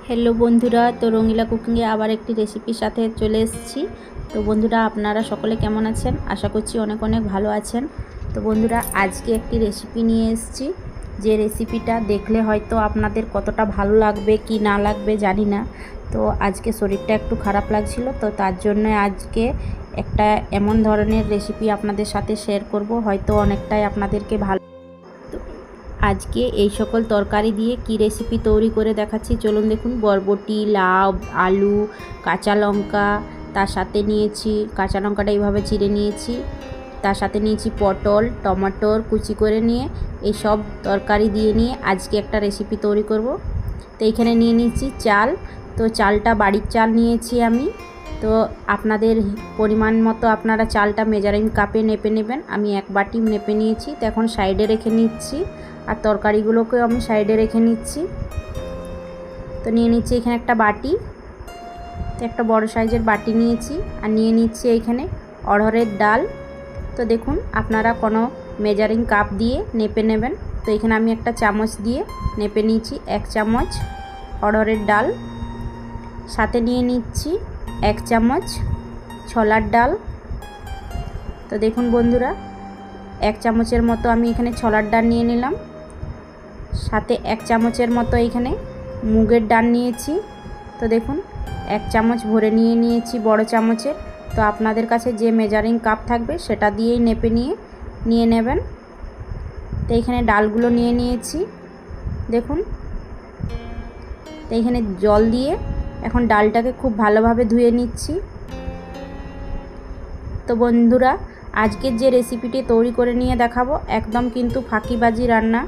Hello বন্ধুরা, তো রঙিলা কুকিংয়ে আবার একটি রেসিপির সাথে চলে এসেছি। তো বন্ধুরা, আপনারা সকলে কেমন আছেন? আশা করছি অনেক অনেক ভালো আছেন। তো বন্ধুরা, আজকে একটি রেসিপি নিয়ে এসেছি, যে রেসিপিটা দেখলে হয়তো আপনাদের কতটা ভালো লাগবে কি না লাগবে জানি না। তো আজকে শরীরটা একটু খারাপ লাগছিল, তো তার জন্য আজকে একটা এমন ধরনের রেসিপি আপনাদের সাথে শেয়ার করব, হয়তো অনেকটাই আপনাদেরকে ভালো। আজকে এই সকল তরকারি দিয়ে কি রেসিপি তৈরি করে দেখাচ্ছি, চলুন দেখুন। বরবটি, লাউ, আলু, কাঁচা লঙ্কা, তার সাথে নিয়েছি কাঁচা লঙ্কাটা এইভাবে চিড়ে নিয়েছি, তার সাথে নিয়েছি পটল, টমেটোর কুচি করে নিয়ে এই সব তরকারি দিয়ে নিয়ে আজকে একটা রেসিপি তৈরি করব। তো এইখানে নিয়ে নিয়েছি চাল। তো চালটা বাড়ির চাল নিয়েছি আমি। তো আপনাদের পরিমাণ মতো আপনারা চালটা মেজারিং কাপে নেপে নেবেন। আমি এক বাটি নেপে নিয়েছি। তো এখন সাইডে রেখে নিচ্ছি, আর তরকারিগুলোকেও আমি সাইডে রেখে নিচ্ছি। তো নিয়ে নিচ্ছি এখানে একটা বাটি, তো একটা বড় সাইজের বাটি নিয়েছি, আর নিয়ে নিচ্ছি এইখানে অড়হরের ডাল। তো দেখুন, আপনারা কোনো মেজারিং কাপ দিয়ে নেপে নেবেন। তো এখানে আমি একটা চামচ দিয়ে নেপে নিয়েছি 1 চামচ অড়হরের ডাল। সাথে নিয়ে নিচ্ছি 1 চামচ ছোলার ডাল। তো দেখুন বন্ধুরা, 1 চামচের মতো আমি এখানে ছোলার ডাল নিয়ে নিলাম। সাথে 1 চামচের মতো এখানে মুগের ডাল নিয়েছি। তো দেখুন, 1 চামচ ভরে নিয়ে নিয়েছি বড় চামচের। তো আপনাদের কাছে যে মেজারিং কাপ থাকবে সেটা দিয়েই নেপে নিয়ে নেবেন। তো এখানে ডালগুলো নিয়ে নিয়েছি দেখুন। তো এখানে জল দিয়ে এখন ডালটাকে খুব ভালোভাবে ধুয়ে নিচ্ছি। তো বন্ধুরা, আজকের যে রেসিপিটি তৈরি করে নিয়ে দেখাবো একদম কিন্তু ফাঁকিবাজি রান্না।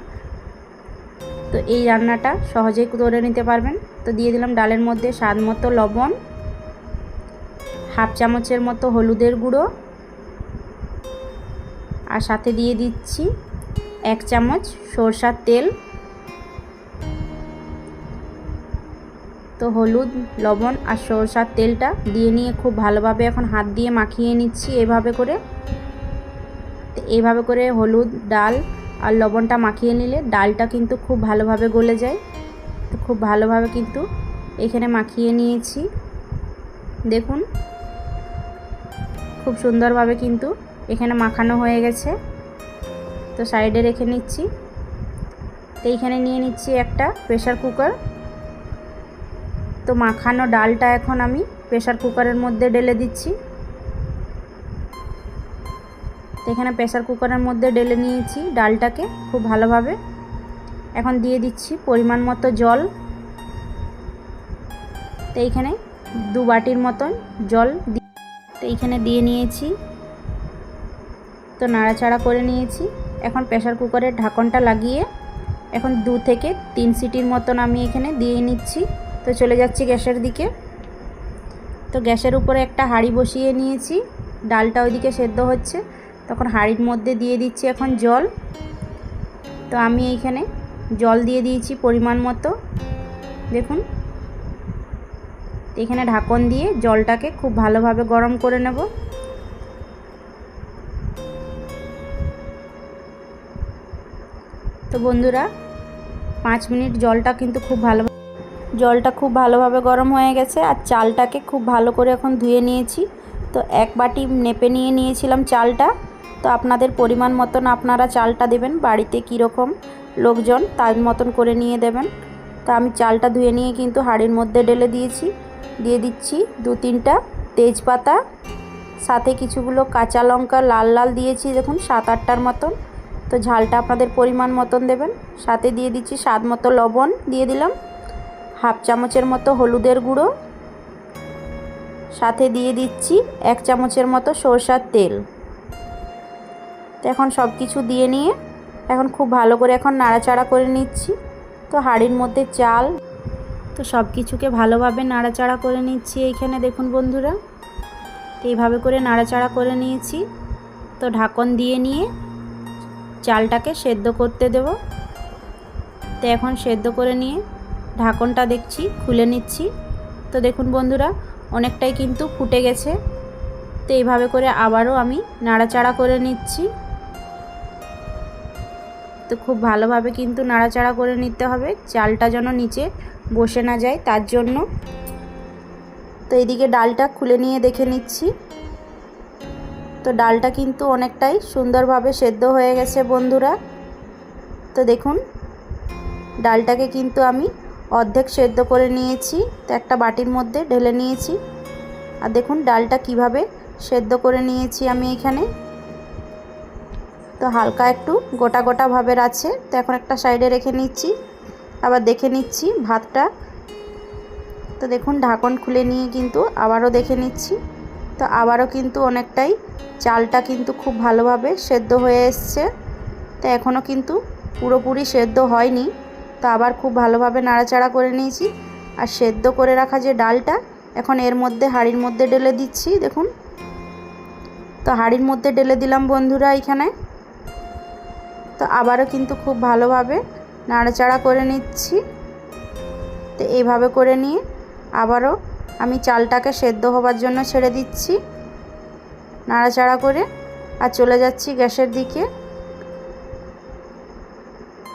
তো এই রান্নাটা সহজেই করে নিতে পারবেন। তো দিয়ে দিলাম ডালের মধ্যে স্বাদ মতো লবণ, হাফ চামচের মতো হলুদের গুঁড়ো, আর সাথে দিয়ে দিচ্ছি 1 চামচ সরষার তেল। তো হলুদ, লবণ আর সরষার তেলটা দিয়ে নিয়ে খুব ভালোভাবে এখন হাত দিয়ে মাখিয়ে নিচ্ছি এভাবে করে। তো এইভাবে করে হলুদ, ডাল আর লবণটা মাখিয়ে নিলে ডালটা কিন্তু খুব ভালোভাবে গলে যায়। তো খুব ভালোভাবে কিন্তু এখানে মাখিয়ে নিয়েছি দেখুন, খুব সুন্দরভাবে কিন্তু এখানে মাখানো হয়ে গেছে। তো সাইডে রেখে নিচ্ছি। তো এইখানে নিয়ে নিচ্ছি একটা প্রেসার কুকার। তো মাখানো ডালটা এখন আমি প্রেসার কুকারের মধ্যে ঢেলে দিচ্ছি। তো এখানে প্রেসার কুকারের মধ্যে ঢেলে নিয়েছি ডালটাকে খুব ভালোভাবে। এখন দিয়ে দিচ্ছি পরিমাণ মতো জল। তো এইখানে 2 বাটির মতন জল তো এইখানে দিয়ে নিয়েছি। তো নাড়াচাড়া করে নিয়েছি। এখন প্রেসার কুকারের ঢাকনটা লাগিয়ে এখন 2 থেকে 3 সিটির মতন আমি এখানে দিয়ে নিচ্ছি। তো চলে যাচ্ছি গ্যাসের দিকে। তো গ্যাসের উপরে একটা হাঁড়ি বসিয়ে নিয়েছি, ডালটা ওইদিকে সেদ্ধ হচ্ছে। তখন হাঁড়ির মধ্যে দিয়ে দিচ্ছি এখন জল। তো আমি এইখানে জল দিয়ে দিয়েছি পরিমাণ মতো দেখুন। এখানে ঢাকন দিয়ে জলটাকে খুব ভালোভাবে গরম করে নেব। তো বন্ধুরা, 5 মিনিট জলটা খুব ভালোভাবে গরম হয়ে গেছে। আর চালটাকে খুব ভালো করে এখন ধুয়ে নিয়েছি। তো 1 বাটি নেপে নিয়েছিলাম চালটা। তো আপনাদের পরিমাণ মতন আপনারা চালটা দেবেন, বাড়িতে কীরকম লোকজন তার মতন করে নিয়ে দেবেন। তো আমি চালটা ধুয়ে নিয়ে কিন্তু হাঁড়ির মধ্যে ঢেলে দিয়েছি। দিয়ে দিচ্ছি 2-3টা তেজপাতা, সাথে কিছুগুলো কাঁচা লঙ্কা লাল লাল দিয়েছি দেখুন 7-8টার মতন। তো ঝালটা আপনাদের পরিমাণ মতন দেবেন। সাথে দিয়ে দিচ্ছি স্বাদ মতো লবণ, দিয়ে দিলাম হাফ চামচের মতো হলুদের গুঁড়ো, সাথে দিয়ে দিচ্ছি 1 চামচের মতো সরষার তেল। তো এখন সব কিছু দিয়ে নিয়ে এখন খুব ভালো করে এখন নাড়াচাড়া করে নিচ্ছি। তো হাঁড়ির মধ্যে চাল, তো সব কিছুকে ভালোভাবে নাড়াচাড়া করে নিচ্ছি এইখানে দেখুন বন্ধুরা। তো এইভাবে করে নাড়াচাড়া করে নিয়েছি। তো ঢাকন দিয়ে নিয়ে চালটাকে সেদ্ধ করতে দেব। তো এখন সেদ্ধ করে নিয়ে ঢাকনটা দেখছি খুলে নিচ্ছি। তো দেখুন বন্ধুরা, অনেকটাই কিন্তু ফুটে গেছে। তো এইভাবে করে আবারও আমি নাড়াচাড়া করে নিচ্ছি। তো খুব ভালোভাবে কিন্তু নাড়াচাড়া করে নিতে হবে, চালটা যেন নিচে বসে না যায় তার জন্য। তো এদিকে ডালটা খুলে নিয়ে দেখে নিচ্ছি। তো ডালটা কিন্তু অনেকটাই সুন্দরভাবে সেদ্ধ হয়ে গেছে বন্ধুরা। তো দেখুন ডালটাকে কিন্তু আমি অর্ধেক সেদ্ধ করে নিয়েছি। তো একটা বাটির মধ্যে ঢেলে নিয়েছি। আর দেখুন ডালটা কিভাবে সেদ্ধ করে নিয়েছি আমি এখানে। তো হালকা একটু গোটা গোটা ভাবের আছে। তো এখন একটা সাইডে রেখে নিচ্ছি। আবার দেখে নিচ্ছি ভাতটা। তো দেখুন ঢাকন খুলে নিয়ে কিন্তু আবারও দেখে নিচ্ছি। তো আবারও কিন্তু অনেকটাই চালটা কিন্তু খুব ভালোভাবে সেদ্ধ হয়ে এসছে। তো এখনও কিন্তু পুরোপুরি সেদ্ধ হয়নি। তো আবার খুব ভালোভাবে নাড়াচাড়া করে নিয়েছি। আর সেদ্ধ করে রাখা যে ডালটা এখন এর মধ্যে হাঁড়ির মধ্যে ঢেলে দিচ্ছি। দেখুন তো হাঁড়ির মধ্যে ঢেলে দিলাম বন্ধুরা এখানে। তো আবারও কিন্তু খুব ভালোভাবে নাড়াচাড়া করে নিচ্ছি। তো এইভাবে করে নিয়ে আবারও আমি চালটাকে সেদ্ধ হবার জন্য ছেড়ে দিচ্ছি নাড়াচাড়া করে। আর চলে যাচ্ছি গ্যাসের দিকে।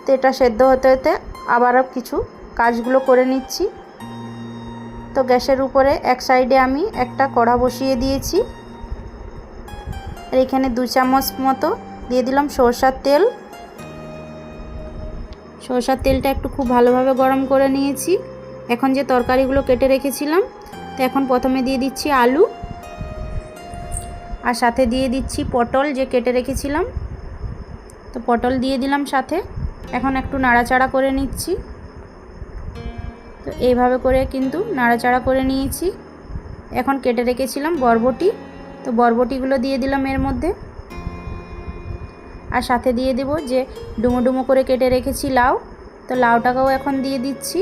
তো এটা সেদ্ধ হতে হতে আবারও কিছু কাজগুলো করে নিচ্ছি। তো গ্যাসের উপরে এক সাইডে আমি একটা কড়া বসিয়ে দিয়েছি। আর এখানে 2 চামচ মতো দিয়ে দিলাম সরষার তেল। সরষার তেলটা একটু খুব ভালোভাবে গরম করে নিয়েছি। এখন যে তরকারিগুলো কেটে রেখেছিলাম, তো এখন প্রথমে দিয়ে দিচ্ছি আলু, আর সাথে দিয়ে দিচ্ছি পটল যে কেটে রেখেছিলাম। তো পটল দিয়ে দিলাম সাথে। এখন একটু নাড়াচাড়া করে নিচ্ছি। তো এইভাবে করে কিন্তু নাড়াচাড়া করে নিয়েছি। এখন কেটে রেখেছিলাম বরবটি। তো বরবটিগুলো দিয়ে দিলাম এর মধ্যে। আর সাথে দিয়ে দেব যে ডুমো ডুমো করে কেটে রেখেছি লাউ। তো লাউটাকেও এখন দিয়ে দিচ্ছি।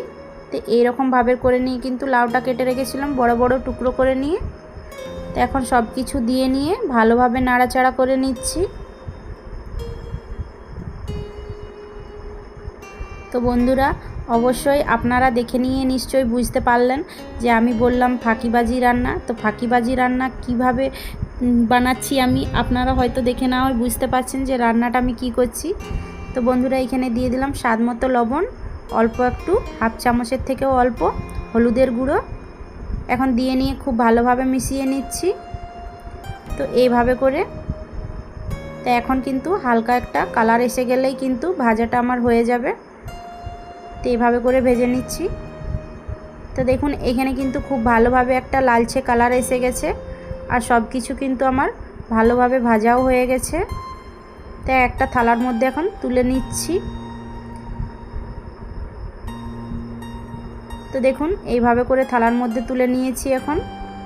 তো এইরকমভাবে করে নিয়ে কিন্তু লাউটা কেটে রেখেছিলাম বড় বড় টুকরো করে নিয়ে। তো এখন সব কিছু দিয়ে নিয়ে ভালোভাবে নাড়াচাড়া করে নিচ্ছি। তো বন্ধুরা অবশ্যই আপনারা দেখে নিয়ে নিশ্চয়ই বুঝতে পারলেন যে আমি বললাম ফাঁকিবাজি রান্না। তো ফাঁকিবাজি রান্না কিভাবে বানাচ্ছি আমি, আপনারা হয়তো দেখে না হয় বুঝতে পারছেন যে রান্নাটা আমি কি করছি। তো বন্ধুরা এখানে দিয়ে দিলাম স্বাদ মতো লবণ, অল্প একটু 1/2 চামচের থেকেও অল্প হলুদের গুঁড়ো। এখন দিয়ে নিয়ে খুব ভালোভাবে মিশিয়ে নিচ্ছি। তো এইভাবে করে তো এখন কিন্তু হালকা একটা কালার এসে গেলেই কিন্তু ভাজাটা আমার হয়ে যাবে। তো এইভাবে করে ভেজে নিচ্ছি। তো দেখুন এখানে কিন্তু খুব ভালোভাবে একটা লালচে কালার এসে গেছে। আর সব কিছু কিন্তু আমার ভালোভাবে ভাজাও হয়ে গেছে। তো একটা থালার মধ্যে এখন তুলে নিচ্ছি। তো দেখুন এইভাবে করে থালার মধ্যে তুলে নিয়েছি এখন।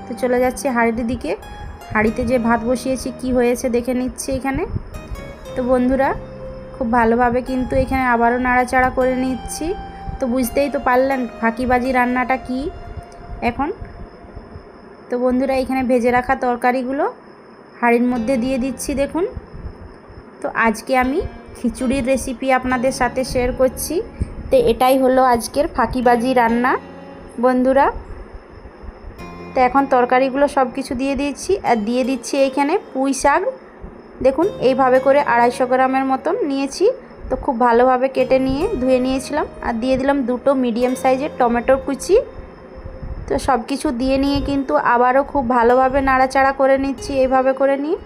তো চলে যাচ্ছি হাঁড়ির দিকে। হাঁড়িতে যে ভাত বসিয়েছি কি হয়েছে দেখে নিচ্ছি এখানে। তো বন্ধুরা খুব ভালোভাবে কিন্তু এখানে আবারও নাড়াচাড়া করে নিচ্ছি। তো বুঝতেই তো পারলেন ফাঁকিবাজি রান্নাটা কি এখন। তো বন্ধুরা এখানে ভেজে রাখা তরকারিগুলো হাঁড়ির মধ্যে দিয়ে দিচ্ছি দেখুন। তো আজকে আমি খিচুড়ির রেসিপি আপনাদের সাথে শেয়ার করছি। তো এটাই হলো আজকের ফাঁকিবাজি রান্না বন্ধুরা। তো এখন তরকারিগুলো সব কিছু দিয়ে দিচ্ছি। আর দিয়ে দিচ্ছি এইখানে পুঁই শাক। দেখুন এইভাবে করে 250 গ্রামের মতন নিয়েছি। তো খুব ভালোভাবে কেটে নিয়ে ধুয়ে নিয়েছিলাম। আর দিয়ে দিলাম 2টো মিডিয়াম সাইজের টমেটোর কুচি। তো সব কিছু দিয়ে নিয়ে কিন্তু আবারও খুব ভালোভাবে নাড়াচাড়া করে নিচ্ছি। এইভাবে করে নিয়ে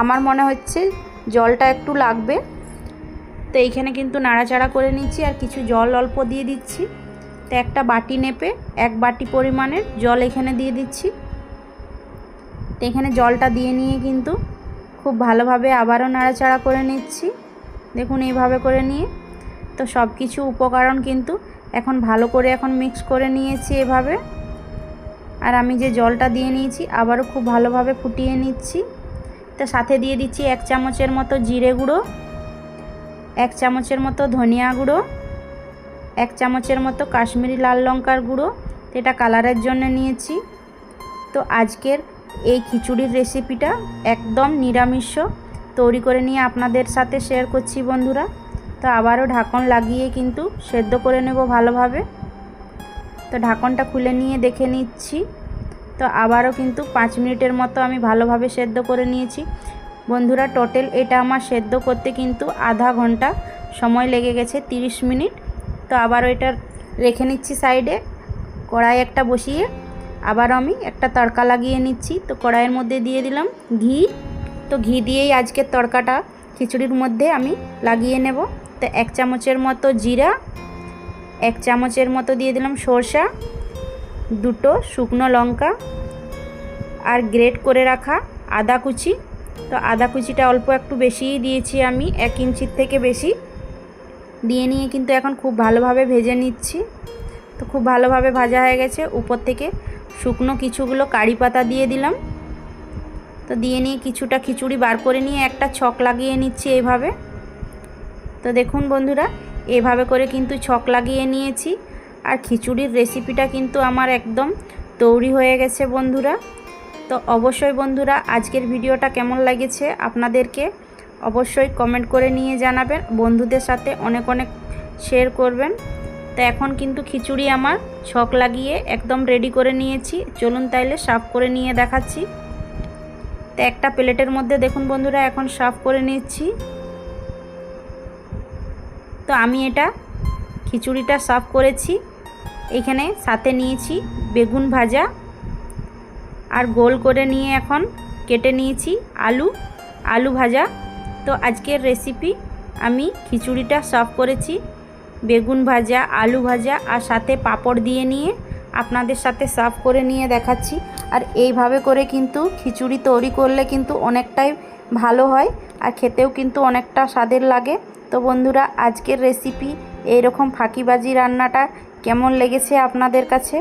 আমার মনে হচ্ছে জলটা একটু লাগবে। তো এইখানে কিন্তু নাড়াচাড়া করে নিচ্ছি আর কিছু জল অল্প দিয়ে দিচ্ছি। তো একটা বাটি নেপে 1 বাটি পরিমাণের জল এখানে দিয়ে দিচ্ছি। তো এখানে জলটা দিয়ে নিয়ে কিন্তু খুব ভালোভাবে আবারও নাড়াচাড়া করে নিচ্ছি। দেখুন এইভাবে করে নিয়ে তো সব কিছু উপকরণ কিন্তু এখন ভালো করে এখন মিক্স করে নিয়েছি এভাবে। আর আমি যে জলটা দিয়ে নিয়েছি আবারও খুব ভালোভাবে ফুটিয়ে নিচ্ছি। তো সাথে দিয়ে দিচ্ছি 1 চামচের মতো জিরে গুঁড়ো, 1 চামচের মতো ধনিয়া গুঁড়ো, 1 চামচের মতো কাশ্মীরি লাল লঙ্কার গুঁড়ো। এটা কালারের জন্য নিয়েছি। তো আজকের এই খিচুড়ির রেসিপিটা একদম নিরামিষ তৈরি করে নিয়ে আপনাদের সাথে শেয়ার করছি বন্ধুরা। তো আবারও ঢাকন লাগিয়ে কিন্তু সেদ্ধ করে নেব ভালোভাবে। তো ঢাকনটা খুলে নিয়ে দেখে নিচ্ছি। তো আবারও কিন্তু 5 মিনিটের মতো আমি ভালোভাবে সেদ্ধ করে নিয়েছি বন্ধুরা। টোটাল এটা আমার সেদ্ধ করতে কিন্তু আধা ঘন্টা সময় লেগে গেছে, 30 মিনিট। তো আবারও এটা রেখে নিচ্ছি সাইডে। কড়াই একটা বসিয়ে আবার আমি একটা তড়কা লাগিয়ে নিচ্ছি। তো কড়াইয়ের মধ্যে দিয়ে দিলাম ঘি। তো ঘি দিয়েই আজকের তড়কাটা খিচুড়ির মধ্যে আমি লাগিয়ে নেব। তো 1 চামচের মতো জিরা, 1 চামচের মতো দিয়ে দিলাম সরষা, 2টো শুকনো লঙ্কা আর গ্রেট করে রাখা আদা কুচি। তো আদা কুচিটা অল্প একটু বেশিই দিয়েছি আমি, 1 ইঞ্চির থেকে বেশি দিয়ে নিয়ে কিন্তু এখন খুব ভালোভাবে ভেজে নিচ্ছি। তো খুব ভালোভাবে ভাজা হয়ে গেছে। উপর থেকে শুকনো কিছুগুলো কারি পাতা দিয়ে দিলাম। তো দিয়ে নিয়ে কিছুটা খিচুড়ি বার করে নিয়ে একটা ছক লাগিয়ে নিচ্ছি এইভাবে। তো দেখুন বন্ধুরা, এইভাবে করে কিন্তু ছক লাগিয়ে নিয়েছি। আর খিচুড়ির রেসিপিটা কিন্তু আমার একদম তৈরি হয়ে গেছে বন্ধুরা। তো অবশ্যই বন্ধুরা আজকের ভিডিওটা কেমন লেগেছে আপনাদেরকে অবশ্যই কমেন্ট করে নিয়ে জানাবেন। বন্ধুদের সাথে অনেক অনেক শেয়ার করবেন। তো এখন কিন্তু খিচুড়ি আমার ছক লাগিয়ে একদম রেডি করে নিয়েছি। চলুন তাইলে সার্ভ করে নিয়ে দেখাচ্ছি। তো একটা প্লেটের মধ্যে দেখুন বন্ধুরা এখন সার্ভ করে নিচ্ছি। তো আমি এটা খিচুড়িটা সার্ভ করেছি। এখানে সাথে নিয়েছি বেগুন ভাজা আর গোল করে নিয়ে এখন কেটে নিয়েছি আলু ভাজা। তো আজকের রেসিপি আমি খিচুড়িটা সার্ভ করেছি বেগুন ভাজা, আলু ভাজা আর সাথে পাঁপড় দিয়ে নিয়ে আপনাদের সাথে সার্ভ করে নিয়ে দেখাচ্ছি। আর এইভাবে করে কিন্তু খিচুড়ি তৈরি করলে কিন্তু অনেকটাই ভালো হয় আর খেতেও কিন্তু অনেকটা স্বাদের লাগে। তো বন্ধুরা আজকের রেসিপি এইরকম ফাঁকিবাজি রান্নাটা কেমন লেগেছে আপনাদের কাছে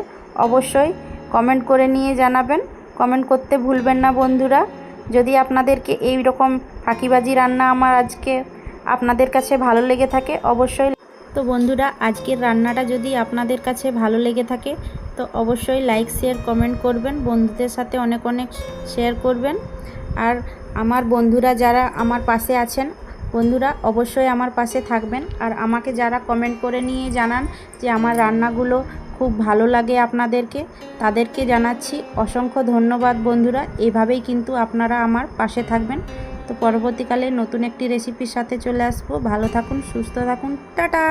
অবশ্যই কমেন্ট করে নিয়ে জানাবেন। কমেন্ট করতে ভুলবেন না বন্ধুরা। যদি আপনাদেরকে এই রকম ফাঁকিবাজি রান্না আমার আজকে আপনাদের কাছে ভালো লেগে থাকে অবশ্যই। তো বন্ধুরা আজকের রান্নাটা যদি আপনাদের কাছে ভালো লেগে থাকে তো অবশ্যই লাইক শেয়ার কমেন্ট করবেন, বন্ধুদের সাথে অনেক অনেক শেয়ার করবেন। আর আমার বন্ধুরা যারা আমার পাশে আছেন বন্ধুরা অবশ্যই আমার পাশে থাকবেন। আর আমাকে যারা কমেন্ট করে নিয়ে জানান যে আমার রান্নাগুলো খুব ভালো লাগে আপনাদেরকে, তাদেরকে জানাচ্ছি অসংখ্য ধন্যবাদ বন্ধুরা। এভাবেই কিন্তু আপনারা আমার পাশে থাকবেন। তো পরবর্তীকালে নতুন একটি রেসিপির সাথে চলে আসবো। ভালো থাকুন, সুস্থ থাকুন, টাটা।